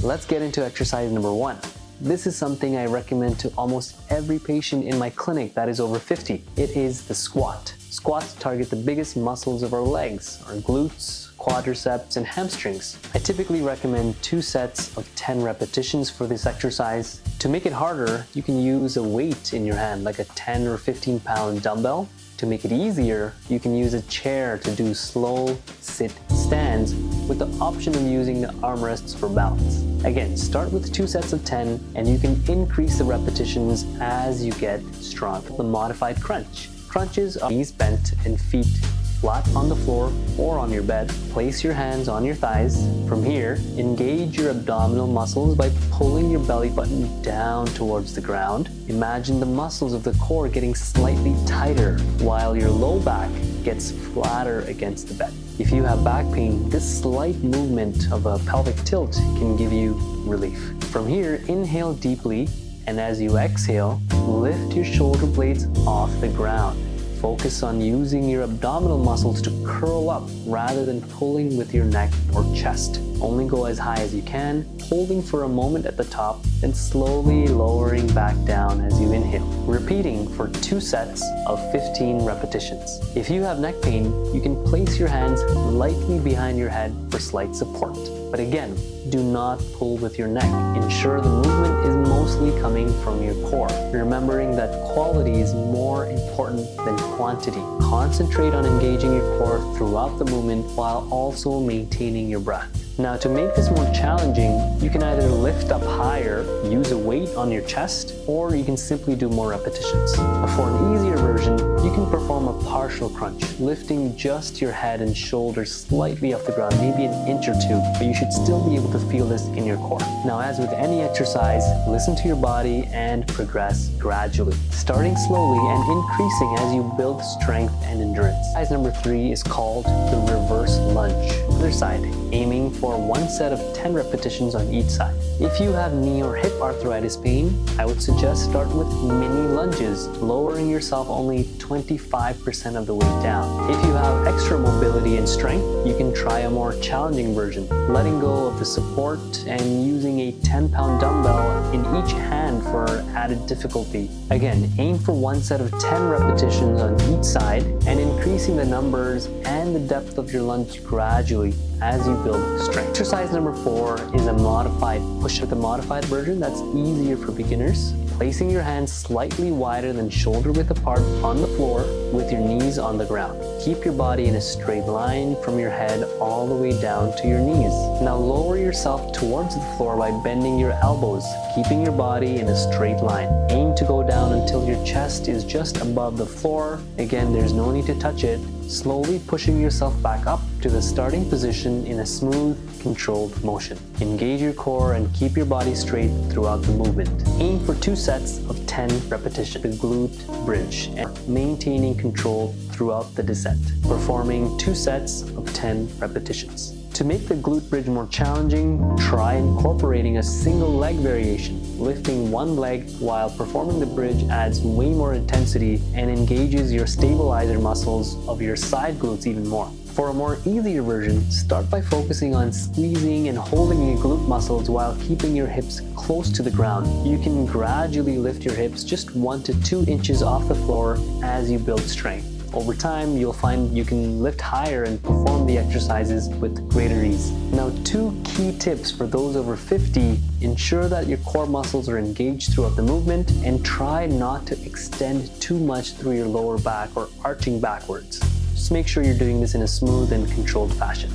Let's get into exercise number 1. This is something I recommend to almost every patient in my clinic that is over 50. It is the squat. Squats target the biggest muscles of our legs, our glutes, quadriceps, and hamstrings. I typically recommend 2 sets of 10 repetitions for this exercise. To make it harder, you can use a weight in your hand, like a 10 or 15 pound dumbbell. To make it easier, you can use a chair to do slow sit stands with the option of using the armrests for balance. Again, start with 2 sets of 10 and you can increase the repetitions as you get stronger. The modified crunch. Crunches are knees bent and feet flat on the floor or on your bed. Place your hands on your thighs. From here, engage your abdominal muscles by pulling your belly button down towards the ground. Imagine the muscles of the core getting slightly tighter while your low back gets flatter against the bed. If you have back pain, this slight movement of a pelvic tilt can give you relief. From here, inhale deeply, and as you exhale, lift your shoulder blades off the ground. Focus on using your abdominal muscles to curl up rather than pulling with your neck or chest. Only go as high as you can, holding for a moment at the top, and slowly lowering back down as you inhale. Repeating for 2 sets of 15 repetitions. If you have neck pain, you can place your hands lightly behind your head for slight support. But again, do not pull with your neck. Ensure the movement is mostly coming from your core, remembering that quality is more important than quantity. Concentrate on engaging your core throughout the movement while also maintaining your breath. Now, to make this more challenging, you can either lift up higher, use a weight on your chest, or you can simply do more repetitions. For an easier version, you can perform a partial crunch, lifting just your head and shoulders slightly off the ground, maybe an inch or 2, but you should still be able to feel this in your core. Now, as with any exercise, listen to your body and progress gradually, starting slowly and increasing as you build strength and endurance. Exercise number 3 is called the reverse lunge. Other side, aiming for 1 set of 10 repetitions on each side. If you have knee or hip arthritis pain, I would suggest start with mini lunges, lowering yourself only 25% of the weight down. If you have extra mobility and strength, you can try a more challenging version, letting go of the support and using a 10-pound dumbbell in each hand for added difficulty. Again, aim for 1 set of 10 repetitions on each side and increasing the numbers and the depth of your lunge gradually as you build strength. Exercise number 4 is a modified push-up. The modified version that's easier for beginners. Placing your hands slightly wider than shoulder width apart on the floor with your knees on the ground. Keep your body in a straight line from your head all the way down to your knees. Now lower yourself towards the floor by bending your elbows, keeping your body in a straight line. Aim to go down until your chest is just above the floor. Again, there's no need to touch it. Slowly pushing yourself back up to the starting position in a smooth, controlled motion. Engage your core and keep your body straight throughout the movement. Aim for 2 sets of 10 repetitions. The glute bridge and maintaining control throughout the descent. Performing 2 sets of 10 repetitions. To make the glute bridge more challenging, try incorporating a single leg variation. Lifting 1 leg while performing the bridge adds way more intensity and engages your stabilizer muscles of your side glutes even more. For a more easier version, start by focusing on squeezing and holding your glute muscles while keeping your hips close to the ground. You can gradually lift your hips just 1 to 2 inches off the floor as you build strength. Over time, you'll find you can lift higher and perform the exercises with greater ease. Now, 2 key tips for those over 50: ensure that your core muscles are engaged throughout the movement and try not to extend too much through your lower back or arching backwards. Just make sure you're doing this in a smooth and controlled fashion.